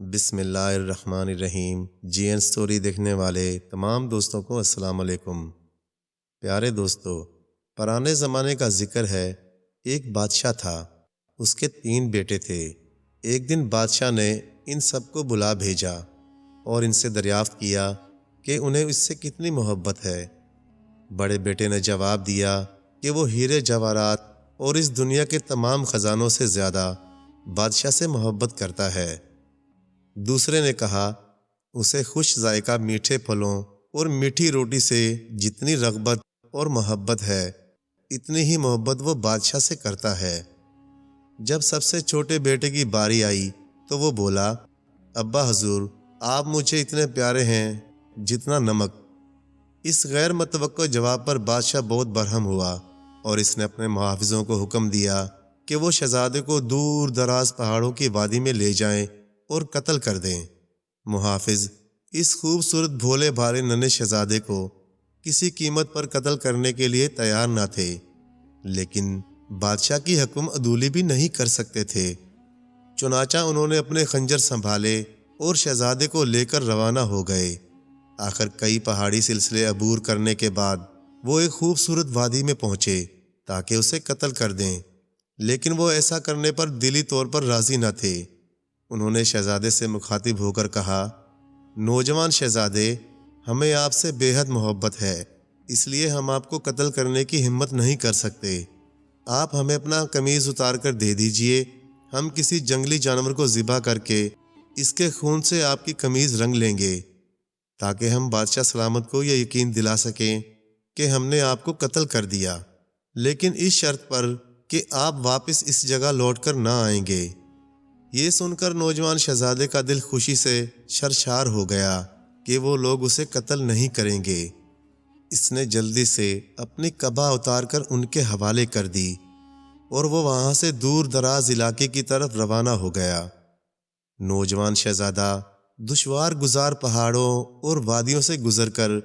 بسم اللہ الرحمن الرحیم۔ جی این سٹوری دیکھنے والے تمام دوستوں کو السلام علیکم۔ پیارے دوستو، پرانے زمانے کا ذکر ہے۔ ایک بادشاہ تھا، اس کے 3 بیٹے تھے۔ ایک دن بادشاہ نے ان سب کو بلا بھیجا اور ان سے دریافت کیا کہ انہیں اس سے کتنی محبت ہے۔ بڑے بیٹے نے جواب دیا کہ وہ ہیرے جواہرات اور اس دنیا کے تمام خزانوں سے زیادہ بادشاہ سے محبت کرتا ہے۔ دوسرے نے کہا، اسے خوش ذائقہ میٹھے پھلوں اور میٹھی روٹی سے جتنی رغبت اور محبت ہے، اتنی ہی محبت وہ بادشاہ سے کرتا ہے۔ جب سب سے چھوٹے بیٹے کی باری آئی تو وہ بولا، ابا حضور، آپ مجھے اتنے پیارے ہیں جتنا نمک۔ اس غیر متوقع جواب پر بادشاہ بہت برہم ہوا اور اس نے اپنے محافظوں کو حکم دیا کہ وہ شہزادے کو دور دراز پہاڑوں کی وادی میں لے جائیں اور قتل کر دیں۔ محافظ اس خوبصورت بھولے بھالے ننھے شہزادے کو کسی قیمت پر قتل کرنے کے لیے تیار نہ تھے، لیکن بادشاہ کی حکم عدولی بھی نہیں کر سکتے تھے۔ چنانچہ انہوں نے اپنے خنجر سنبھالے اور شہزادے کو لے کر روانہ ہو گئے۔ آخر کئی پہاڑی سلسلے عبور کرنے کے بعد وہ ایک خوبصورت وادی میں پہنچے تاکہ اسے قتل کر دیں، لیکن وہ ایسا کرنے پر دلی طور پر راضی نہ تھے۔ انہوں نے شہزادے سے مخاطب ہو کر کہا، نوجوان شہزادے، ہمیں آپ سے بے حد محبت ہے، اس لیے ہم آپ کو قتل کرنے کی ہمت نہیں کر سکتے۔ آپ ہمیں اپنا قمیض اتار کر دے دیجئے، ہم کسی جنگلی جانور کو ذبح کر کے اس کے خون سے آپ کی قمیض رنگ لیں گے، تاکہ ہم بادشاہ سلامت کو یہ یقین دلا سکیں کہ ہم نے آپ کو قتل کر دیا، لیکن اس شرط پر کہ آپ واپس اس جگہ لوٹ کر نہ آئیں گے۔ یہ سن کر نوجوان شہزادے کا دل خوشی سے سرشار ہو گیا کہ وہ لوگ اسے قتل نہیں کریں گے۔ اس نے جلدی سے اپنی قبا اتار کر ان کے حوالے کر دی اور وہ وہاں سے دور دراز علاقے کی طرف روانہ ہو گیا۔ نوجوان شہزادہ دشوار گزار پہاڑوں اور وادیوں سے گزر کر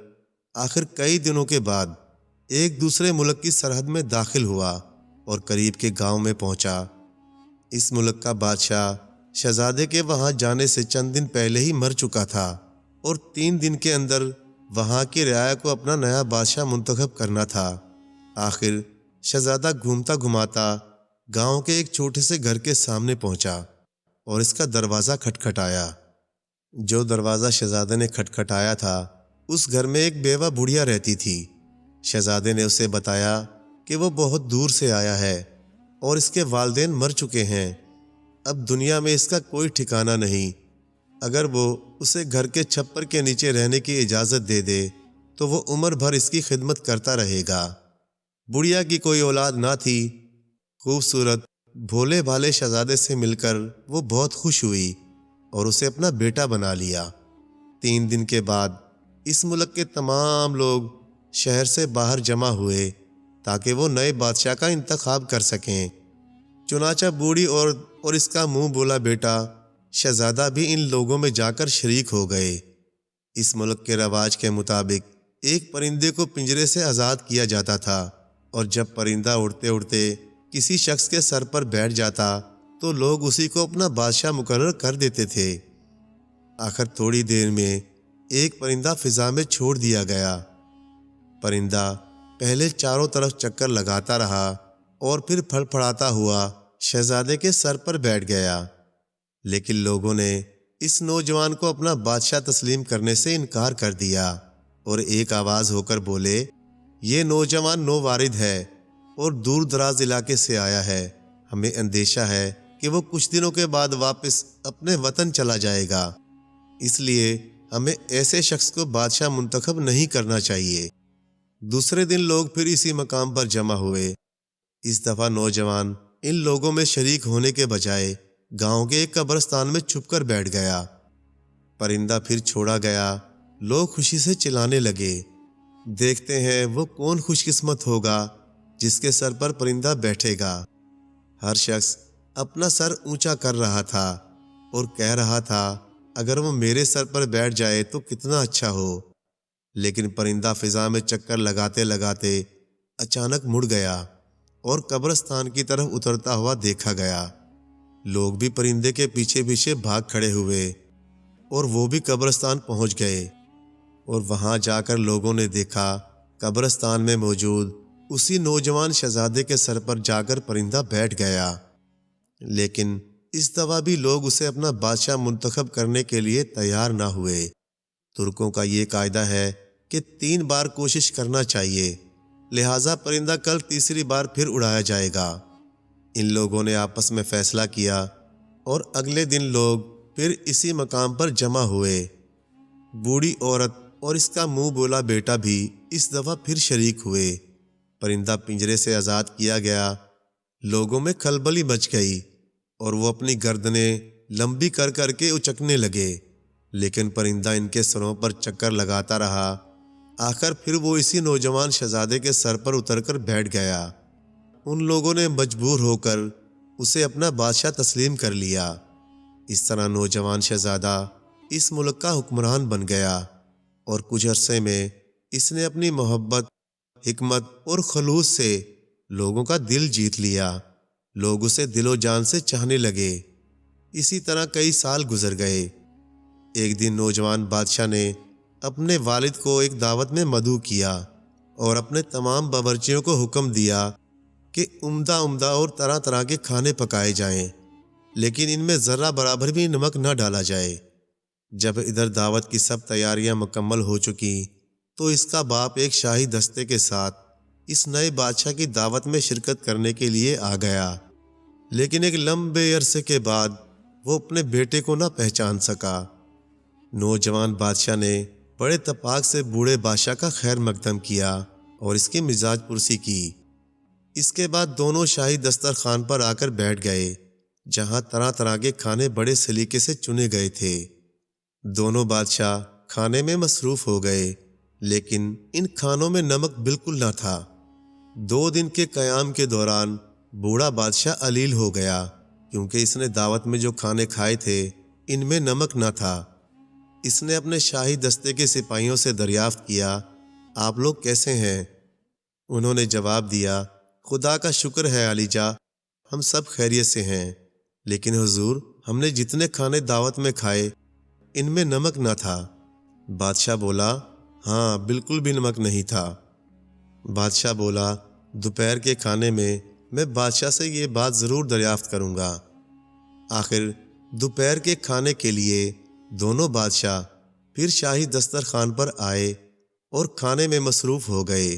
آخر کئی دنوں کے بعد ایک دوسرے ملک کی سرحد میں داخل ہوا اور قریب کے گاؤں میں پہنچا۔ اس ملک کا بادشاہ شہزادے کے وہاں جانے سے چند دن پہلے ہی مر چکا تھا اور 3 دن کے اندر وہاں کی رعایا کو اپنا نیا بادشاہ منتخب کرنا تھا۔ آخر شہزادہ گھومتا گھماتا گاؤں کے ایک چھوٹے سے گھر کے سامنے پہنچا اور اس کا دروازہ کھٹکھٹایا۔ جو دروازہ شہزادے نے کھٹکھٹایا تھا، اس گھر میں ایک بیوہ بڑھیا رہتی تھی۔ شہزادے نے اسے بتایا کہ وہ بہت دور سے آیا ہے اور اس کے والدین مر چکے ہیں، اب دنیا میں اس کا کوئی ٹھکانہ نہیں۔ اگر وہ اسے گھر کے چھپر کے نیچے رہنے کی اجازت دے دے تو وہ عمر بھر اس کی خدمت کرتا رہے گا۔ بڑھیا کی کوئی اولاد نہ تھی۔ خوبصورت بھولے بھالے شہزادے سے مل کر وہ بہت خوش ہوئی اور اسے اپنا بیٹا بنا لیا۔ 3 دن کے بعد اس ملک کے تمام لوگ شہر سے باہر جمع ہوئے تاکہ وہ نئے بادشاہ کا انتخاب کر سکیں۔ چنانچہ بوڑھی اور اس کا منہ بولا بیٹا شہزادہ بھی ان لوگوں میں جا کر شریک ہو گئے۔ اس ملک کے رواج کے مطابق ایک پرندے کو پنجرے سے آزاد کیا جاتا تھا، اور جب پرندہ اڑتے اڑتے کسی شخص کے سر پر بیٹھ جاتا تو لوگ اسی کو اپنا بادشاہ مقرر کر دیتے تھے۔ آخر تھوڑی دیر میں ایک پرندہ فضا میں چھوڑ دیا گیا۔ پرندہ پہلے چاروں طرف چکر لگاتا رہا اور پھر پھڑ پھڑاتا ہوا شہزادے کے سر پر بیٹھ گیا، لیکن لوگوں نے اس نوجوان کو اپنا بادشاہ تسلیم کرنے سے انکار کر دیا اور ایک آواز ہو کر بولے، یہ نوجوان نووارد ہے اور دور دراز علاقے سے آیا ہے، ہمیں اندیشہ ہے کہ وہ کچھ دنوں کے بعد واپس اپنے وطن چلا جائے گا، اس لیے ہمیں ایسے شخص کو بادشاہ منتخب نہیں کرنا چاہیے۔ دوسرے دن لوگ پھر اسی مقام پر جمع ہوئے۔ اس دفعہ نوجوان ان لوگوں میں شریک ہونے کے بجائے گاؤں کے ایک قبرستان میں چھپ کر بیٹھ گیا۔ پرندہ پھر چھوڑا گیا۔ لوگ خوشی سے چلانے لگے، دیکھتے ہیں وہ کون خوش قسمت ہوگا جس کے سر پر پرندہ بیٹھے گا۔ ہر شخص اپنا سر اونچا کر رہا تھا اور کہہ رہا تھا، اگر وہ میرے سر پر بیٹھ جائے تو کتنا اچھا ہو۔ لیکن پرندہ فضا میں چکر لگاتے لگاتے اچانک مڑ گیا اور قبرستان کی طرف اترتا ہوا دیکھا گیا۔ لوگ بھی پرندے کے پیچھے پیچھے بھاگ کھڑے ہوئے اور وہ بھی قبرستان پہنچ گئے، اور وہاں جا کر لوگوں نے دیکھا قبرستان میں موجود اسی نوجوان شہزادے کے سر پر جا کر پرندہ بیٹھ گیا۔ لیکن اس دفعہ بھی لوگ اسے اپنا بادشاہ منتخب کرنے کے لیے تیار نہ ہوئے۔ ترکوں کا یہ قاعدہ ہے کہ 3 بار کوشش کرنا چاہیے، لہٰذا پرندہ کل تیسری بار پھر اڑایا جائے گا۔ ان لوگوں نے آپس میں فیصلہ کیا اور اگلے دن لوگ پھر اسی مقام پر جمع ہوئے۔ بوڑھی عورت اور اس کا منہ بولا بیٹا بھی اس دفعہ پھر شریک ہوئے۔ پرندہ پنجرے سے آزاد کیا گیا۔ لوگوں میں کھلبلی مچ گئی اور وہ اپنی گردنیں لمبی کر کر کے اچکنے لگے، لیکن پرندہ ان کے سروں پر چکر لگاتا رہا۔ آخر پھر وہ اسی نوجوان شہزادے کے سر پر اتر کر بیٹھ گیا۔ ان لوگوں نے مجبور ہو کر اسے اپنا بادشاہ تسلیم کر لیا۔ اس طرح نوجوان شہزادہ اس ملک کا حکمران بن گیا، اور کچھ عرصے میں اس نے اپنی محبت، حکمت اور خلوص سے لوگوں کا دل جیت لیا۔ لوگ اسے دل و جان سے چاہنے لگے۔ اسی طرح کئی سال گزر گئے۔ ایک دن نوجوان بادشاہ نے اپنے والد کو ایک دعوت میں مدعو کیا اور اپنے تمام باورچیوں کو حکم دیا کہ عمدہ اور طرح طرح کے کھانے پکائے جائیں، لیکن ان میں ذرہ برابر بھی نمک نہ ڈالا جائے۔ جب ادھر دعوت کی سب تیاریاں مکمل ہو چکیں تو اس کا باپ ایک شاہی دستے کے ساتھ اس نئے بادشاہ کی دعوت میں شرکت کرنے کے لیے آ گیا، لیکن ایک لمبے عرصے کے بعد وہ اپنے بیٹے کو نہ پہچان سکا۔ نوجوان بادشاہ نے بڑے اتفاق سے بوڑھے بادشاہ کا خیر مقدم کیا اور اس کی مزاج پرسی کی۔ اس کے بعد دونوں شاہی دسترخوان پر آ کر بیٹھ گئے، جہاں طرح طرح کے کھانے بڑے سلیقے سے چنے گئے تھے۔ دونوں بادشاہ کھانے میں مصروف ہو گئے، لیکن ان کھانوں میں نمک بالکل نہ تھا۔ 2 دن کے قیام کے دوران بوڑھا بادشاہ علیل ہو گیا، کیونکہ اس نے دعوت میں جو کھانے کھائے تھے ان میں نمک نہ تھا۔ اس نے اپنے شاہی دستے کے سپاہیوں سے دریافت کیا، آپ لوگ کیسے ہیں؟ انہوں نے جواب دیا، خدا کا شکر ہے علی جا، ہم سب خیریت سے ہیں، لیکن حضور ہم نے جتنے کھانے دعوت میں کھائے ان میں نمک نہ تھا۔ بادشاہ بولا، ہاں بالکل بھی نمک نہیں تھا۔ بادشاہ بولا، دوپہر کے کھانے میں بادشاہ سے یہ بات ضرور دریافت کروں گا۔ آخر دوپہر کے کھانے کے لیے دونوں بادشاہ پھر شاہی دسترخوان پر آئے اور کھانے میں مصروف ہو گئے،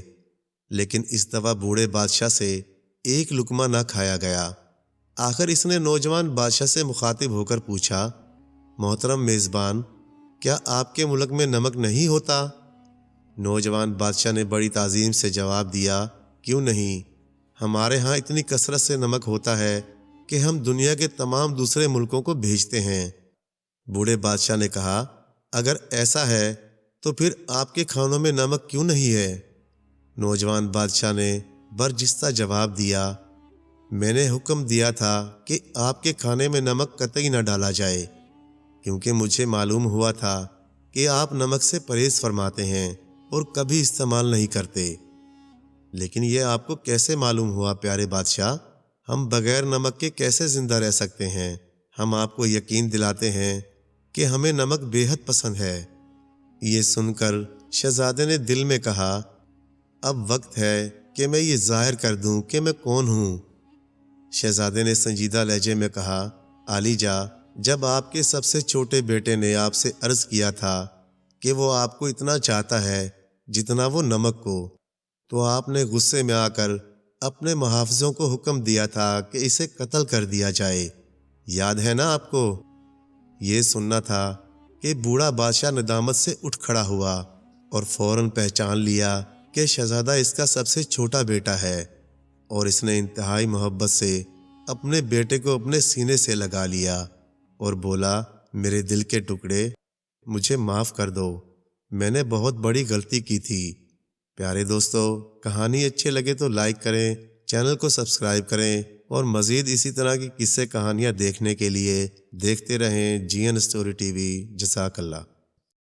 لیکن اس دفعہ بوڑھے بادشاہ سے ایک لقمہ نہ کھایا گیا۔ آخر اس نے نوجوان بادشاہ سے مخاطب ہو کر پوچھا، محترم میزبان، کیا آپ کے ملک میں نمک نہیں ہوتا؟ نوجوان بادشاہ نے بڑی تعظیم سے جواب دیا، کیوں نہیں، ہمارے ہاں اتنی کثرت سے نمک ہوتا ہے کہ ہم دنیا کے تمام دوسرے ملکوں کو بھیجتے ہیں۔ بوڑھے بادشاہ نے کہا، اگر ایسا ہے تو پھر آپ کے کھانوں میں نمک کیوں نہیں ہے؟ نوجوان بادشاہ نے برجستہ جواب دیا، میں نے حکم دیا تھا کہ آپ کے کھانے میں نمک قطعی نہ ڈالا جائے، کیونکہ مجھے معلوم ہوا تھا کہ آپ نمک سے پرہیز فرماتے ہیں اور کبھی استعمال نہیں کرتے۔ لیکن یہ آپ کو کیسے معلوم ہوا پیارے بادشاہ؟ ہم بغیر نمک کے کیسے زندہ رہ سکتے ہیں؟ ہم آپ کو یقین دلاتے ہیں کہ ہمیں نمک بے حد پسند ہے۔ یہ سن کر شہزادے نے دل میں کہا، اب وقت ہے کہ میں یہ ظاہر کر دوں کہ میں کون ہوں۔ شہزادے نے سنجیدہ لہجے میں کہا، عالی جا، جب آپ کے سب سے چھوٹے بیٹے نے آپ سے عرض کیا تھا کہ وہ آپ کو اتنا چاہتا ہے جتنا وہ نمک کو، تو آپ نے غصے میں آ کر اپنے محافظوں کو حکم دیا تھا کہ اسے قتل کر دیا جائے، یاد ہے نا آپ کو؟ یہ سننا تھا کہ بوڑھا بادشاہ ندامت سے اٹھ کھڑا ہوا اور فوراً پہچان لیا کہ شہزادہ اس کا سب سے چھوٹا بیٹا ہے، اور اس نے انتہائی محبت سے اپنے بیٹے کو اپنے سینے سے لگا لیا اور بولا، میرے دل کے ٹکڑے، مجھے معاف کر دو، میں نے بہت بڑی غلطی کی تھی۔ پیارے دوستو، کہانی اچھے لگے تو لائک کریں، چینل کو سبسکرائب کریں، اور مزید اسی طرح کی قصے کہانیاں دیکھنے کے لیے دیکھتے رہیں جی این اسٹوری ٹی وی۔ جزاک اللہ۔